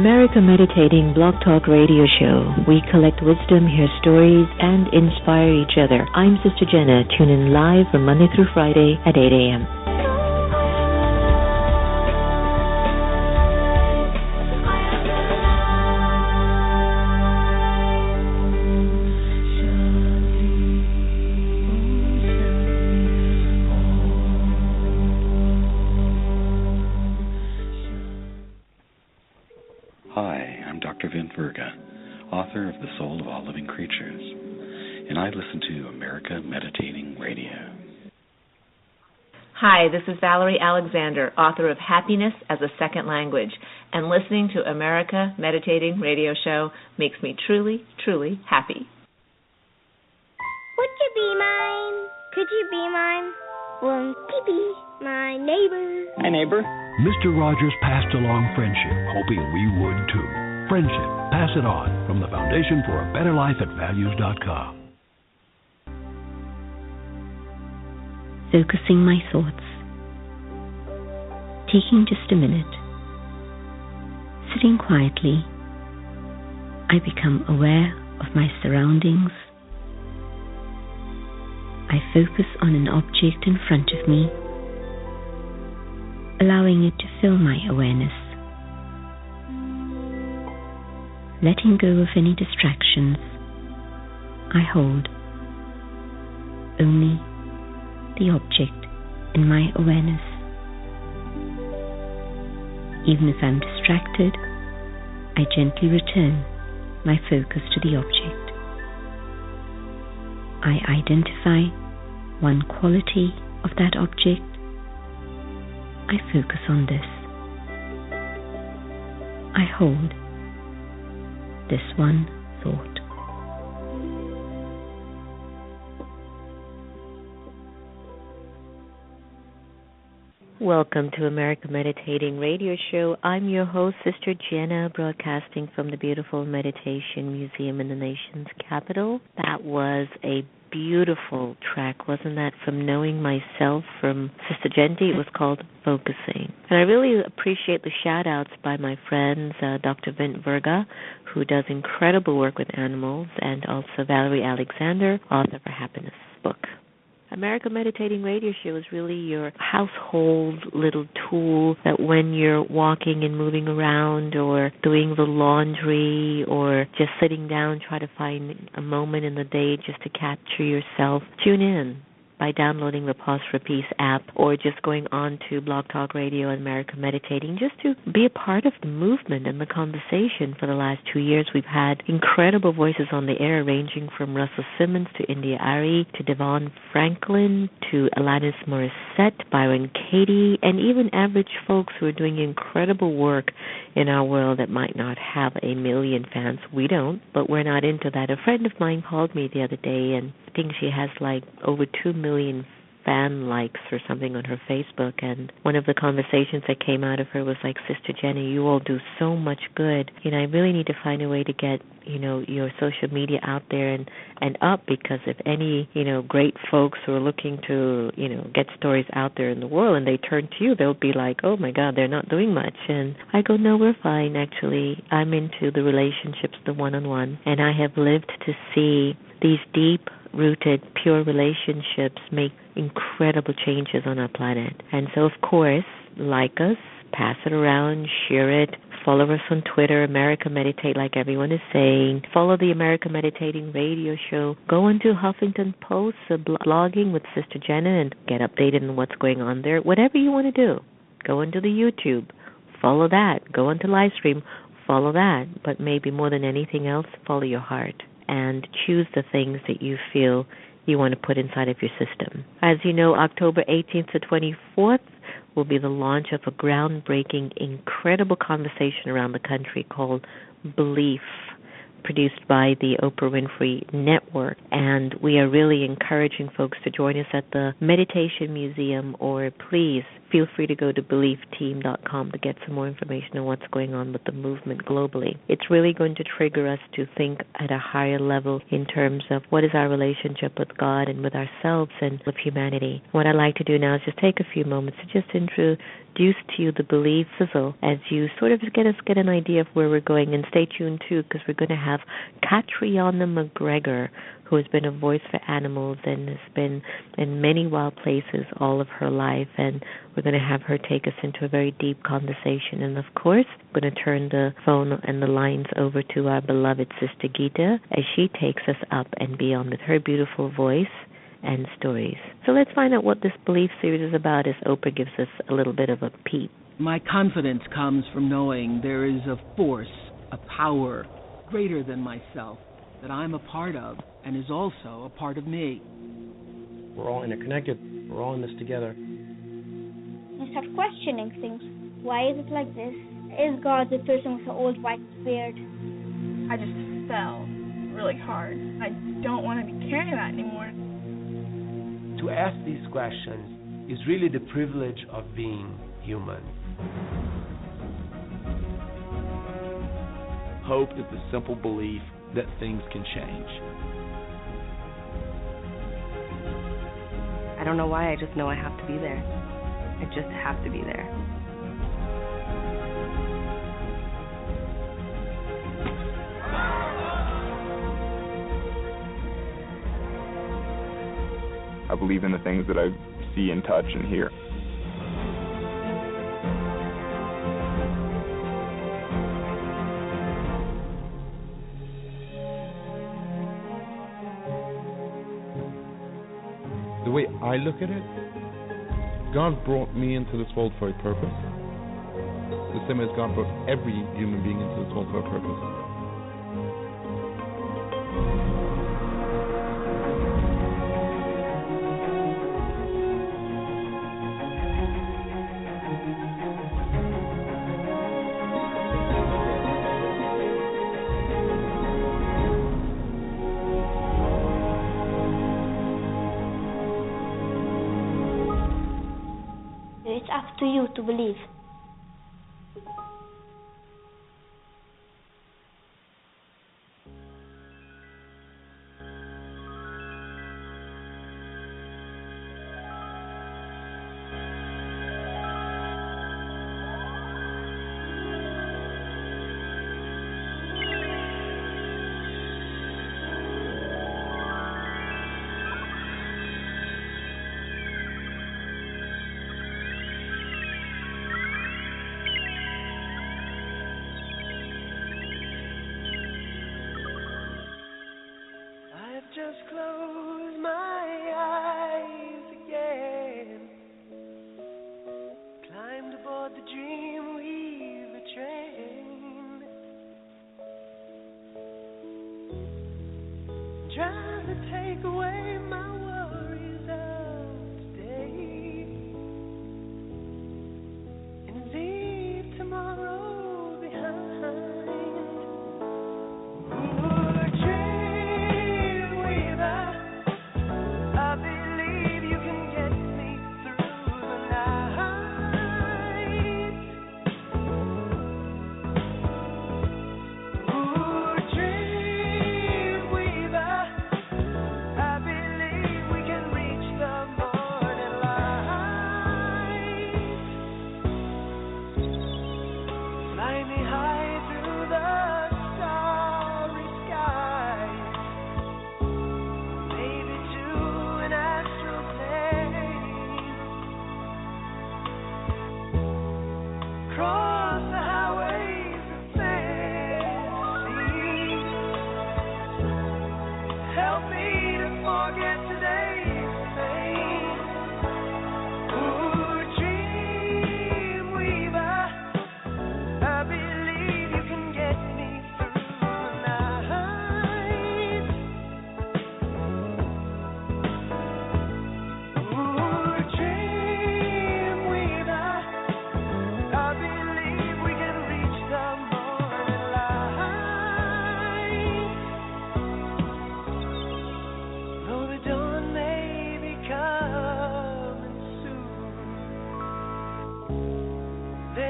America Meditating Blog Talk Radio Show. We collect wisdom, hear stories, and inspire each other. I'm Sister Jenna. Tune in live from Monday through Friday at 8 a.m. Author of The Soul of All Living Creatures, and I listen to America Meditating Radio. Hi, this is Valerie Alexander, author of Happiness as a Second Language, and listening to America Meditating Radio Show makes me truly, truly happy. Would you be mine? Could you be mine? Won't you be my neighbor? Hi, neighbor. Mr. Rogers passed along friendship, hoping we would too. Friendship. Pass it on from the Foundation for a Better Life at Values.com. Focusing my thoughts. Taking just a minute. Sitting quietly, I become aware of my surroundings. I focus on an object in front of me, allowing it to fill my awareness. Letting go of any distractions, I hold only the object in my awareness. Even if I'm distracted, I gently return my focus to the object. I identify one quality of that object. I focus on this. I hold this one thought. Welcome to America Meditating Radio Show. I'm your host, Sister Jenna, broadcasting from the beautiful Meditation Museum in the nation's capital. That was a beautiful track, wasn't that, from Knowing Myself from Sister Genty? It was called Focusing. And I really appreciate the shout-outs by my friends, Dr. Vint Verga, who does incredible work with animals, and also Valerie Alexander, author of a Happiness book. America Meditating Radio Show is really your household little tool that when you're walking and moving around or doing the laundry or just sitting down, try to find a moment in the day just to capture yourself. Tune in by downloading the Pause for Peace app or just going on to Blog Talk Radio and America Meditating just to be a part of the movement and the conversation. For the last 2 years, we've had incredible voices on the air ranging from Russell Simmons to India Ari to Devon Franklin to Alanis Morissette, Byron Katie, and even average folks who are doing incredible work in our world that might not have a million fans. We don't, but we're not into that. A friend of mine called me the other day, and I think she has like over 2 million fan likes or something on her Facebook, and one of the conversations that came out of her was like, Sister Jenny, you all do so much good. I really need to find a way to get, your social media out there and up, because if any, great folks who are looking to, get stories out there in the world and they turn to you, they'll be like, oh my God, they're not doing much. And I go, no, we're fine, actually. I'm into the relationships, the one-on-one, and I have lived to see these deep-rooted, pure relationships make incredible changes on our planet. And so, of course, like us, pass it around, share it, follow us on Twitter, America Meditate, like everyone is saying. Follow the America Meditating Radio Show. Go into Huffington Post, blogging with Sister Jenna, and get updated on what's going on there. Whatever you want to do, go into the YouTube, follow that. Go into Livestream, follow that. But maybe more than anything else, follow your heart and choose the things that you feel you want to put inside of your system. As you know, October 18th to 24th will be the launch of a groundbreaking, incredible conversation around the country called Belief. produced by the Oprah Winfrey Network. And we are really encouraging folks to join us at the Meditation Museum, or please feel free to go to BeliefTeam.com to get some more information on what's going on with the movement globally. It's really going to trigger us to think at a higher level in terms of what is our relationship with God and with ourselves and with humanity. What I'd like to do now is just take a few moments to just introduce to you the Believe Sizzle as you sort of get an idea of where we're going. And stay tuned too, because we're going to have Catriona MacGregor, who has been a voice for animals and has been in many wild places all of her life, and we're going to have her take us into a very deep conversation. And of course, we're going to turn the phone and the lines over to our beloved Sister Gita as she takes us up and beyond with her beautiful voice and stories. So let's find out what this Belief series is about as Oprah gives us a little bit of a peep. My confidence comes from knowing there is a force, a power greater than myself that I'm a part of and is also a part of me. We're all interconnected. We're all in this together. I start questioning things. Why is it like this? Is God the person with the old white beard? I just fell really hard. I don't want to be carrying that anymore. To ask these questions is really the privilege of being human. Hope is the simple belief that things can change. I don't know why, I just know I have to be there. I just have to be there. I believe in the things that I see and touch and hear. The way I look at it, God brought me into this world for a purpose. The same as God brought every human being into this world for a purpose. It's up to you to believe. Just close my eyes again. Climbed aboard the Dreamweaver train. Trying to take away my worries of today and leave tomorrow behind.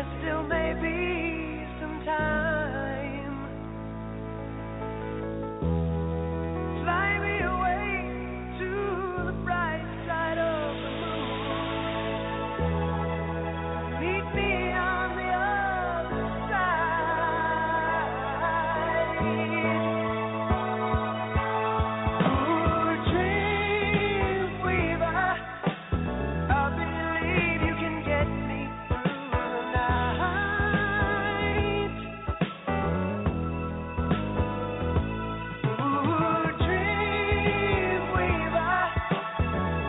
there still may be some time. Fly me away to the bright side of the moon. Meet me on the other side. Ooh, Dreamweaver, I believe you can get me through the night. Ooh, Dreamweaver,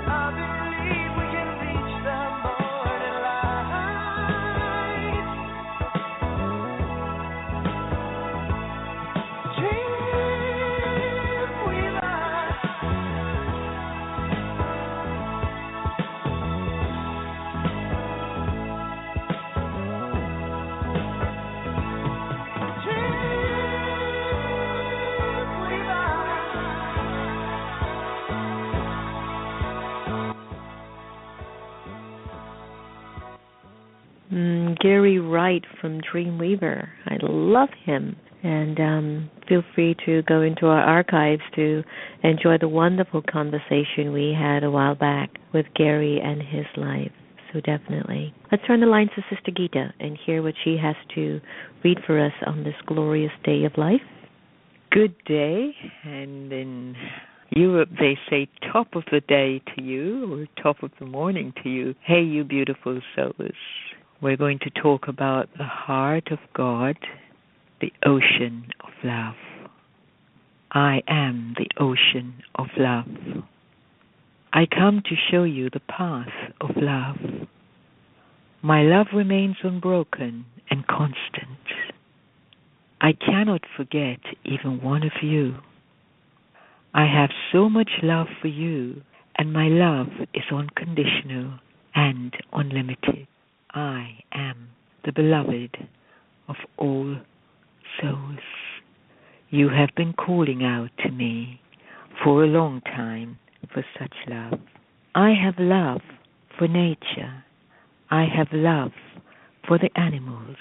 I believe we can reach the morning light. Gary Wright from Dreamweaver. I love him. And feel free to go into our archives to enjoy the wonderful conversation we had a while back with Gary and his life. So definitely. Let's turn the line to Sister Gita and hear what she has to read for us on this glorious day of life. Good day, and in Europe they say top of the day to you, or top of the morning to you. Hey, you beautiful souls. We're going to talk about the heart of God, the ocean of love. I am the ocean of love. I come to show you the path of love. My love remains unbroken and constant. I cannot forget even one of you. I have so much love for you, and my love is unconditional and unlimited. I am the beloved of all souls. You have been calling out to me for a long time for such love. I have love for nature. I have love for the animals.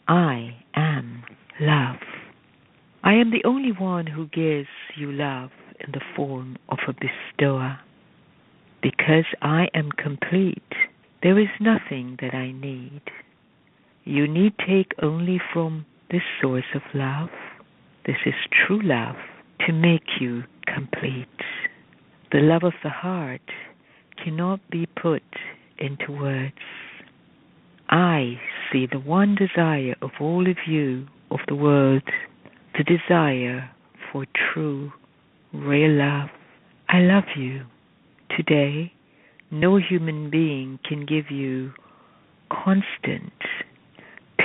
I am love. I am the only one who gives you love in the form of a bestower. Because I am complete, there is nothing that I need. You need take only from this source of love. This is true love to make you complete. The love of the heart cannot be put into words. I see the one desire of all of you, of the world, the desire for true, real love. I love you. Today, no human being can give you constant,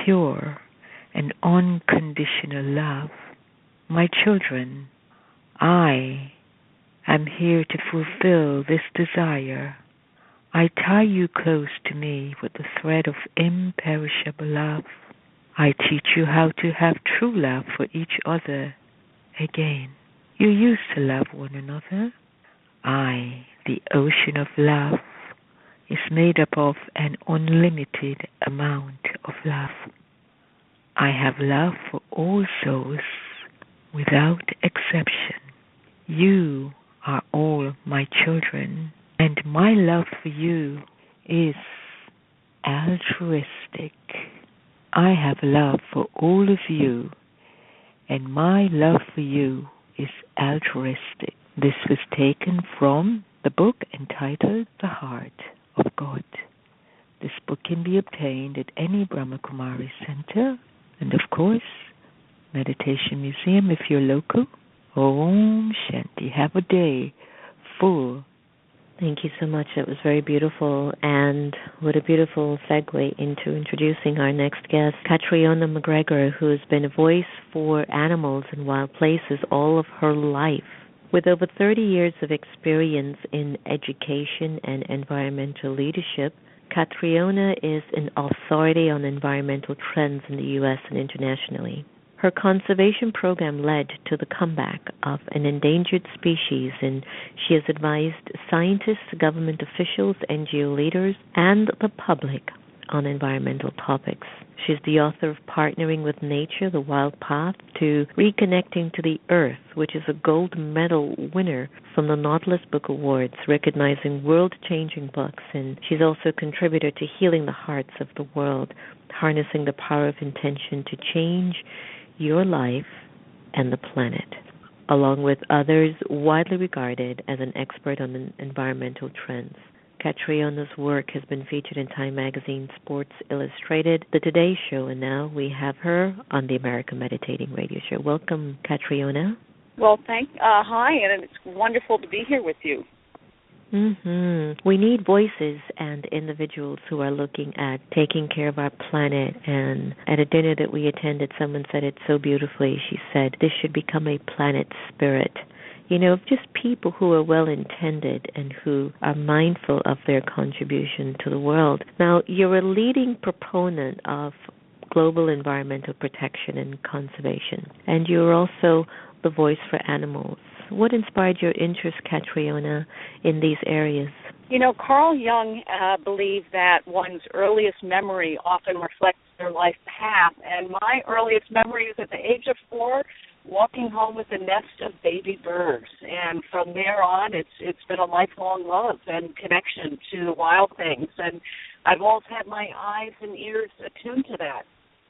pure, and unconditional love. My children, I am here to fulfill this desire. I tie you close to me with the thread of imperishable love. I teach you how to have true love for each other again. You used to love one another. I, the ocean of love, is made up of an unlimited amount of love. I have love for all souls without exception. You are all my children, and my love for you is altruistic. I have love for all of you, and my love for you is altruistic. This was taken from the book entitled The Heart of God. This book can be obtained at any Brahma Kumari center, and of course, Meditation Museum if you're local. Om Shanti. Have a day full. Thank you so much. It was very beautiful, and what a beautiful segue into introducing our next guest, Catriona MacGregor, who has been a voice for animals in wild places all of her life. With over 30 years of experience in education and environmental leadership, Catriona is an authority on environmental trends in the U.S. and internationally. Her conservation program led to the comeback of an endangered species, and she has advised scientists, government officials, NGO leaders, and the public on environmental topics. She's the author of Partnering with Nature, The Wild Path to Reconnecting to the Earth, which is a gold medal winner from the Nautilus Book Awards, recognizing world-changing books. And she's also a contributor to Healing the Hearts of the World, harnessing the power of intention to change your life and the planet, along with others widely regarded as an expert on environmental trends. Catriona's work has been featured in Time Magazine, Sports Illustrated, The Today Show, and now we have her on the America Meditating Radio Show. Welcome, Catriona. Well, hi, and it's wonderful to be here with you. We need voices and individuals who are looking at taking care of our planet. And at a dinner that we attended, someone said it so beautifully. She said, this should become a planet spirit. You know, just people who are well-intended and who are mindful of their contribution to the world. Now, you're a leading proponent of global environmental protection and conservation, and you're also the voice for animals. What inspired your interest, Catriona, in these areas? You know, Carl Jung believed that one's earliest memory often reflects their life path, and my earliest memory is at the age of 4, walking home with a nest of baby birds, and from there on, it's been a lifelong love and connection to the wild things, and I've always had my eyes and ears attuned to that.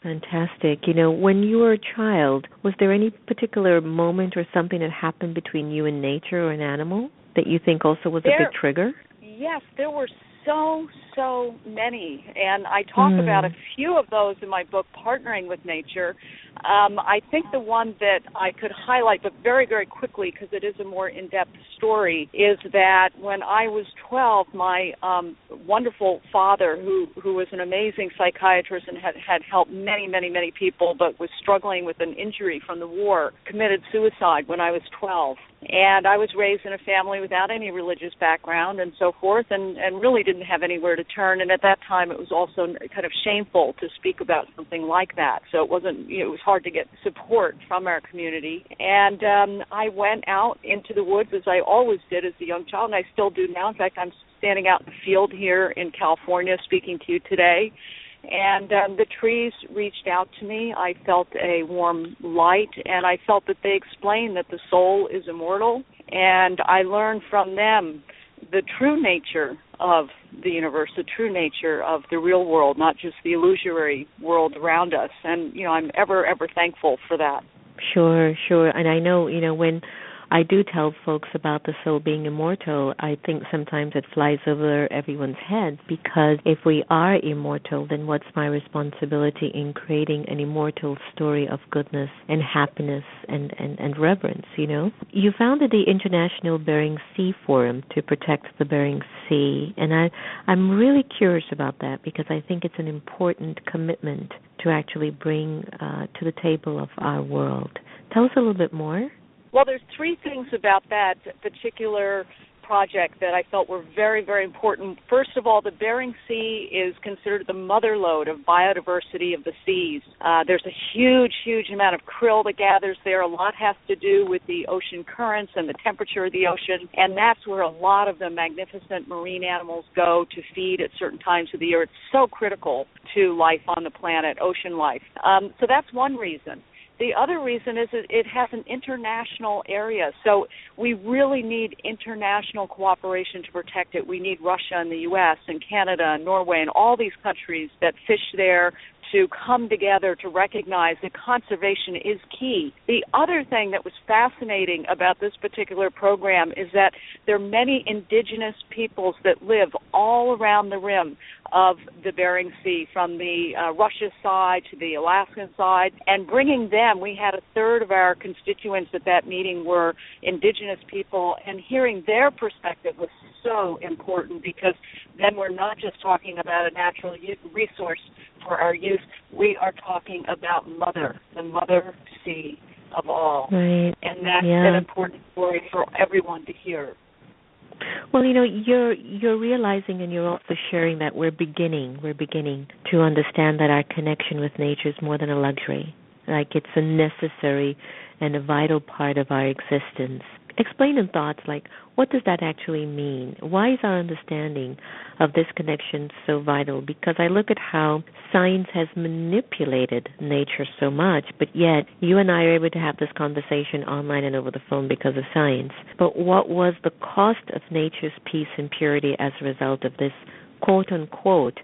Fantastic. You know, when you were a child, was there any particular moment or something that happened between you and nature or an animal that you think also was a big trigger? Yes, there were so many, and I talk about a few of those in my book, Partnering with Nature. I think the one that I could highlight, but very, very quickly, because it is a more in-depth story, is that when I was 12, my wonderful father, who was an amazing psychiatrist and had helped many, many, many people, but was struggling with an injury from the war, committed suicide when I was 12. And I was raised in a family without any religious background and so forth, and really didn't have anywhere to turn. And at that time, it was also kind of shameful to speak about something like that. So it was hard to get support from our community. And I went out into the woods, as I always did as a young child, and I still do now. In fact, I'm standing out in the field here in California speaking to you today. And the trees reached out to me. I felt a warm light, and I felt that they explained that the soul is immortal. And I learned from them the true nature of the universe, the true nature of the real world, not just the illusory world around us. And, you know, I'm ever thankful for that. Sure. And I know, you know, when I do tell folks about the soul being immortal, I think sometimes it flies over everyone's head, because if we are immortal, then what's my responsibility in creating an immortal story of goodness and happiness and reverence, you know? You founded the International Bering Sea Forum to protect the Bering Sea, and I'm really curious about that, because I think it's an important commitment to actually bring to the table of our world. Tell us a little bit more. Well, there's 3 things about that particular project that I felt were very, very important. First of all, the Bering Sea is considered the mother lode of biodiversity of the seas. There's a huge amount of krill that gathers there. A lot has to do with the ocean currents and the temperature of the ocean, and that's where a lot of the magnificent marine animals go to feed at certain times of the year. It's so critical to life on the planet, ocean life. So that's one reason. The other reason is that it has an international area, so we really need international cooperation to protect it. We need Russia and the U.S. and Canada and Norway and all these countries that fish there to come together to recognize that conservation is key. The other thing that was fascinating about this particular program is that there are many indigenous peoples that live all around the rim of the Bering Sea, from the Russia side to the Alaskan side, and bringing them, we had a third of our constituents at that meeting were indigenous people, and hearing their perspective was so important, because then we're not just talking about a natural resource for our use, we are talking about the mother sea of all. Right. And that's an important story for everyone to hear. Well, you know, you're realizing, and you're also sharing that we're beginning to understand that our connection with nature is more than a luxury. Like, it's a necessary and a vital part of our existence. Explain in thoughts like, what does that actually mean? Why is our understanding of this connection so vital? Because I look at how science has manipulated nature so much, but yet you and I are able to have this conversation online and over the phone because of science. But what was the cost of nature's peace and purity as a result of this quote-unquote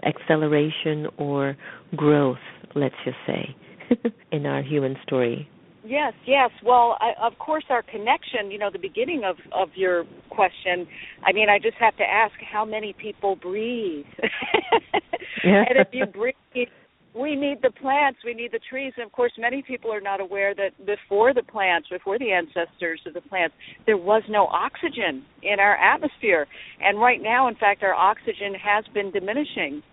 acceleration or growth, let's just say, in our human story? Yes, yes. Well, of course, our connection, the beginning of your question, I mean, I just have to ask how many people breathe. And if you breathe, we need the plants, we need the trees. And, of course, many people are not aware that before the plants, before the ancestors of the plants, there was no oxygen in our atmosphere. And right now, in fact, our oxygen has been diminishing.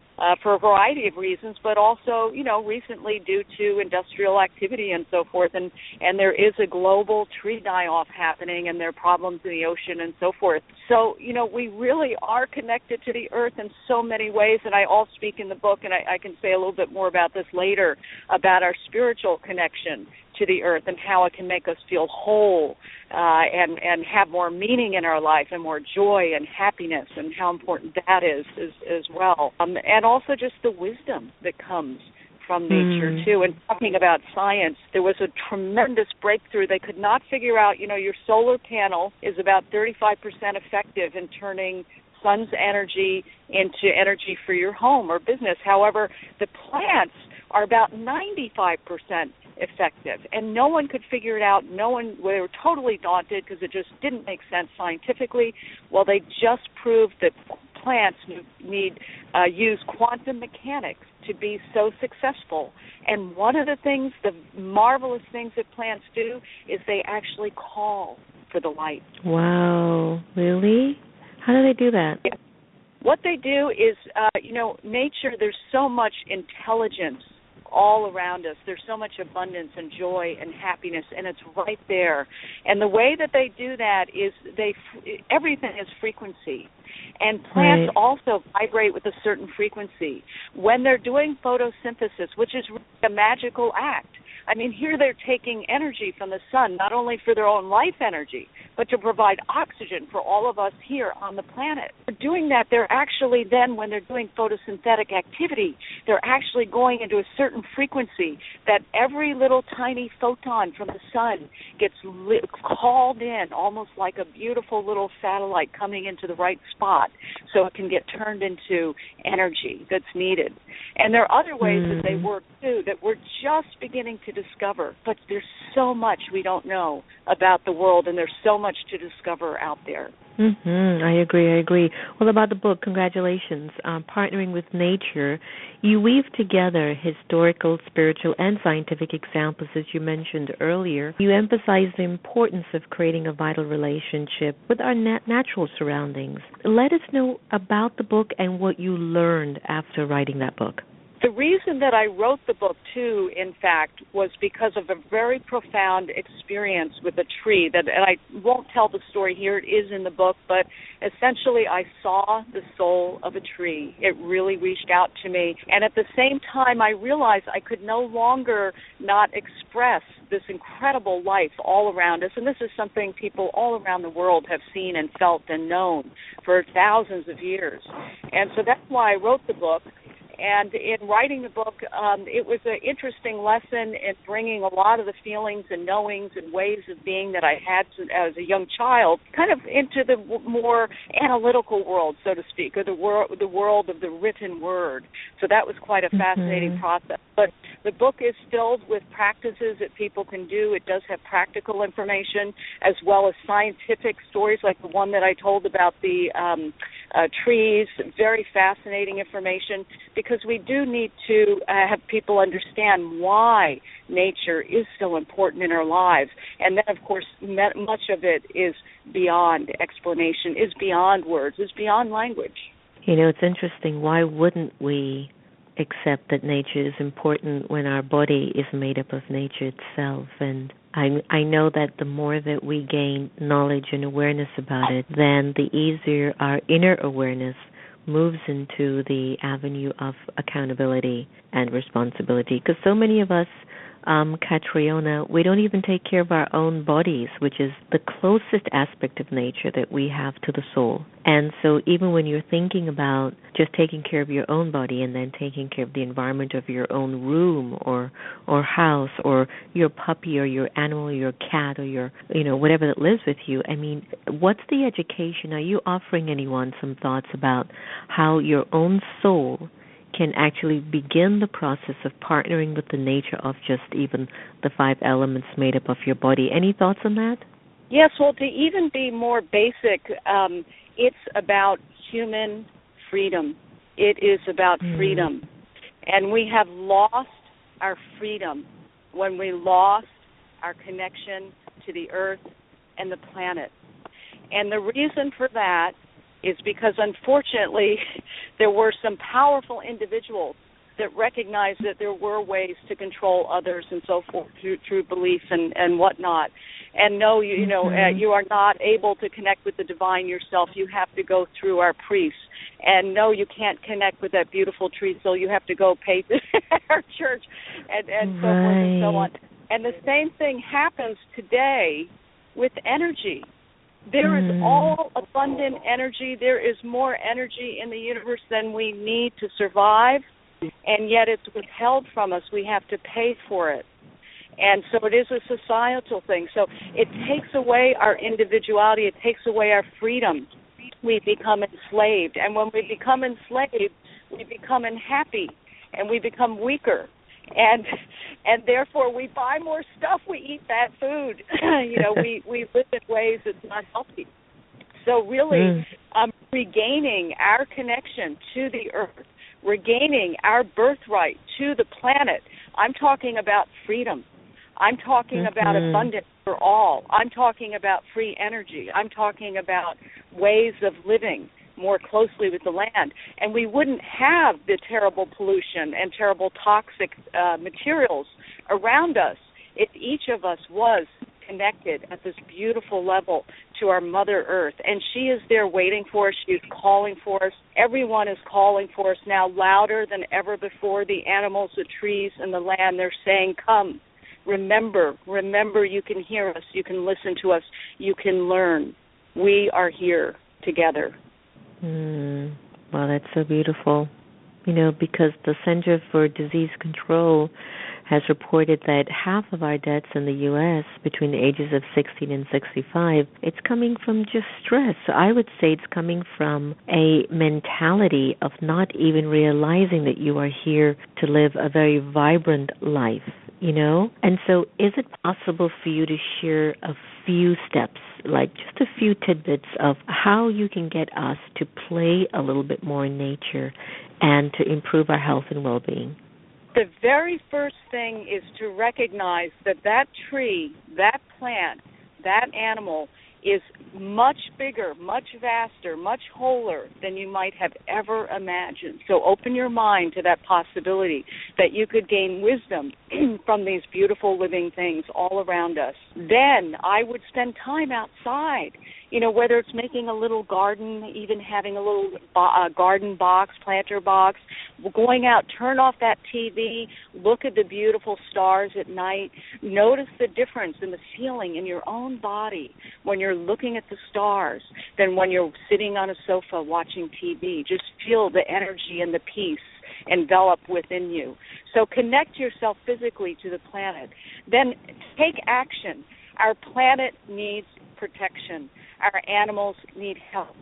For a variety of reasons, but also, recently due to industrial activity and so forth, and there is a global tree die-off happening, and there are problems in the ocean and so forth. So, we really are connected to the earth in so many ways, and I all speak in the book, and I can say a little bit more about this later, about our spiritual connection to the earth and how it can make us feel whole and have more meaning in our life and more joy and happiness, and how important that is as well. And also just the wisdom that comes from nature, too. And talking about science, there was a tremendous breakthrough. They could not figure out, your solar panel is about 35% effective in turning sun's energy into energy for your home or business. However, the plants are about 95% effective, and no one could figure it out. They were totally daunted because it just didn't make sense scientifically. Well, they just proved that plants use quantum mechanics to be so successful. And one of the things, the marvelous things that plants do, is they actually call for the light. Wow, really? How do they do that? Yeah. What they do is, nature, there's so much intelligence all around us. There's so much abundance and joy and happiness, and it's right there. And the way that they do that is everything is frequency. And plants also vibrate with a certain frequency. When they're doing photosynthesis, which is really a magical act, I mean, here they're taking energy from the sun, not only for their own life energy, but to provide oxygen for all of us here on the planet. For doing that, they're actually then, when they're doing photosynthetic activity, they're actually going into a certain frequency that every little tiny photon from the sun gets called in, almost like a beautiful little satellite coming into the right spot, so it can get turned into energy that's needed. And there are other ways that they work, too, that we're just beginning to discover, but there's so much we don't know about the world, and there's so much to discover out there. I agree. Well, about the book, congratulations. Partnering with Nature, you weave together historical, spiritual, and scientific examples, as you mentioned earlier. You emphasize the importance of creating a vital relationship with our natural surroundings. Let us know about the book and what you learned after writing that book. The reason that I wrote the book, too, in fact, was because of a very profound experience with a tree. And I won't tell the story here. It is in the book. But essentially, I saw the soul of a tree. It really reached out to me. And at the same time, I realized I could no longer not express this incredible life all around us. And this is something people all around the world have seen and felt and known for thousands of years. And so that's why I wrote the book. And in writing the book, it was an interesting lesson in bringing a lot of the feelings and knowings and ways of being that I had as a young child kind of into the more analytical world, so to speak, or the world of the written word. So that was quite a fascinating process. But the book is filled with practices that people can do. It does have practical information as well as scientific stories like the one that I told about the trees, very fascinating information, because we do need to have people understand why nature is so important in our lives. And then, of course, much of it is beyond explanation, is beyond words, is beyond language. You know, it's interesting. Why wouldn't we accept that nature is important when our body is made up of nature itself? And I know that the more that we gain knowledge and awareness about it, then the easier our inner awareness moves into the avenue of accountability and responsibility. Because so many of us Catriona, we don't even take care of our own bodies, which is the closest aspect of nature that we have to the soul. And so even when you're thinking about just taking care of your own body and then taking care of the environment of your own room or house or your puppy or your animal or your cat or your, whatever that lives with you, I mean, what's the education? Are you offering anyone some thoughts about how your own soul can actually begin the process of partnering with the nature of just even the 5 elements made up of your body? Any thoughts on that? Yes, well, to even be more basic, it's about human freedom. It is about freedom. And we have lost our freedom when we lost our connection to the earth and the planet. And the reason for that is because, unfortunately, there were some powerful individuals that recognized that there were ways to control others and so forth through belief and whatnot. And no, you are not able to connect with the divine yourself. You have to go through our priests. And no, you can't connect with that beautiful tree, so you have to go pay our church and so forth and so on. And the same thing happens today with energy. There is all abundant energy. There is more energy in the universe than we need to survive, and yet it's withheld from us. We have to pay for it. And so it is a societal thing. So it takes away our individuality. It takes away our freedom. We become enslaved. And when we become enslaved, we become unhappy, and we become weaker. And therefore we buy more stuff, we eat bad food. We live in ways that's not healthy. So really regaining our connection to the earth, regaining our birthright to the planet. I'm talking about freedom. I'm talking about abundance for all. I'm talking about free energy. I'm talking about ways of living more closely with the land. And we wouldn't have the terrible pollution and terrible toxic materials around us if each of us was connected at this beautiful level to our Mother Earth. And she is there waiting for us. She is calling for us. Everyone is calling for us now louder than ever before. The animals, the trees, and the land, they're saying, come. Remember, you can hear us. You can listen to us. You can learn. We are here together. Well, that's so beautiful. Because the Center for Disease Control has reported that half of our deaths in the U.S. between the ages of 16 and 65, it's coming from just stress. So I would say it's coming from a mentality of not even realizing that you are here to live a very vibrant life, And so is it possible for you to share a few steps, like just a few tidbits of how you can get us to play a little bit more in nature and to improve our health and well-being? The very first thing is to recognize that tree, that plant, that animal is much bigger, much vaster, much wholer than you might have ever imagined. So open your mind to that possibility that you could gain wisdom from these beautiful living things all around us. Then I would spend time outside, whether it's making a little garden, even having a little garden box, planter box, going out, turn off that TV, look at the beautiful stars at night, notice the difference in the feeling in your own body when you're looking at the stars than when you're sitting on a sofa watching TV. Just feel the energy and the peace envelop within you. So connect yourself physically to the planet. Then take action. Our planet needs protection. Our animals need help.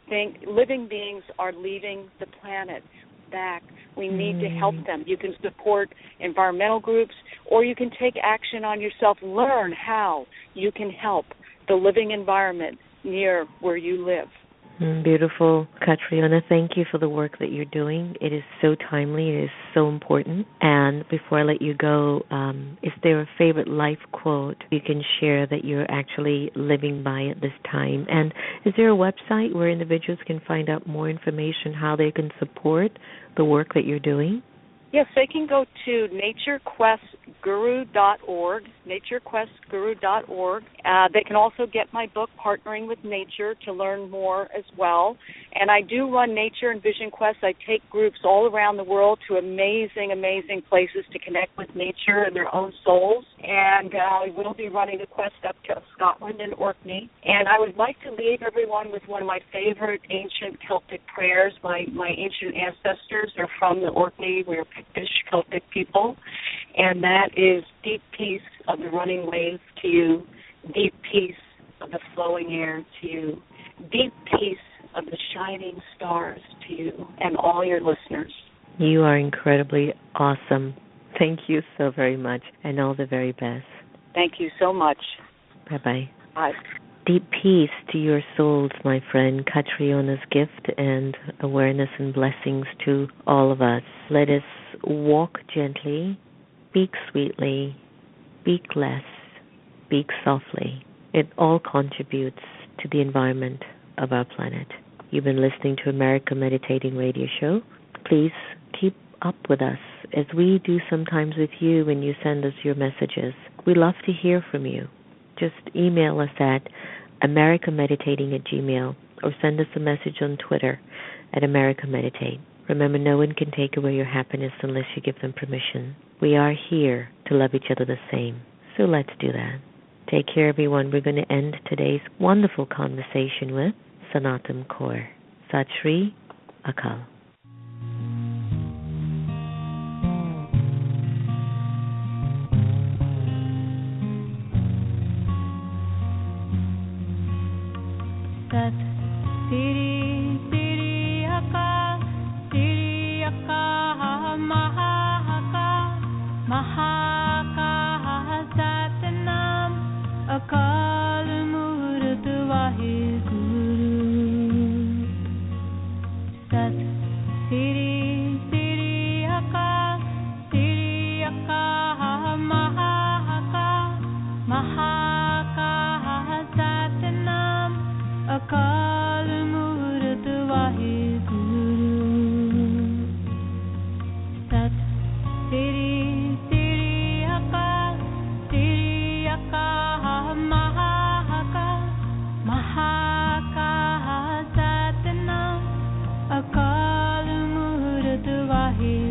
Living beings are leaving the planet back. We need to help them. You can support environmental groups, or you can take action on yourself. Learn how you can help the living environment near where you live. Beautiful. Catriona, thank you for the work that you're doing. It is so timely. It is so important. And before I let you go, is there a favorite life quote you can share that you're actually living by at this time? And is there a website where individuals can find out more information, how they can support the work that you're doing? Yes, they can go to naturequestguru.org, naturequestguru.org. They can also get my book, Partnering with Nature, to learn more as well. And I do run Nature and Vision Quests. I take groups all around the world to amazing, amazing places to connect with nature and their own souls. And I will be running a quest up to Scotland and Orkney. And I would like to leave everyone with one of my favorite ancient Celtic prayers. My ancient ancestors are from the Orkney. We're Pictish Celtic people. And that is deep peace of the running waves to you, deep peace of the flowing air to you, deep peace of the shining stars to you and all your listeners. You are incredibly awesome. Thank you so very much, and all the very best. Thank you so much. Bye-bye. Bye. Deep peace to your souls, my friend. Catriona's gift and awareness and blessings to all of us. Let us walk gently, speak sweetly, speak less, speak softly. It all contributes to the environment of our planet. You've been listening to America Meditating Radio Show. Please keep up with us as we do sometimes with you when you send us your messages. We love to hear from you. Just email us at americameditating@gmail.com or send us a message on Twitter at americameditate. Remember, no one can take away your happiness unless you give them permission. We are here to love each other the same. So let's do that. Take care, everyone. We're going to end today's wonderful conversation with Sanatam Kaur. Sat Shri Akal. Sat Shri Shri Akal, Shri Akal, Mahakal, Mahakal, Satnam, Akal Murut Vaheguru. Sat Shri Shri Akal, Shri Akal, Mahakal, Mahakal, Satnam, Akal Murut Vaheguru. Sat Shri Shri Akal, Shri Akal, Mahakal, Mahakal, Satnam, Akal Murut Vaheguru.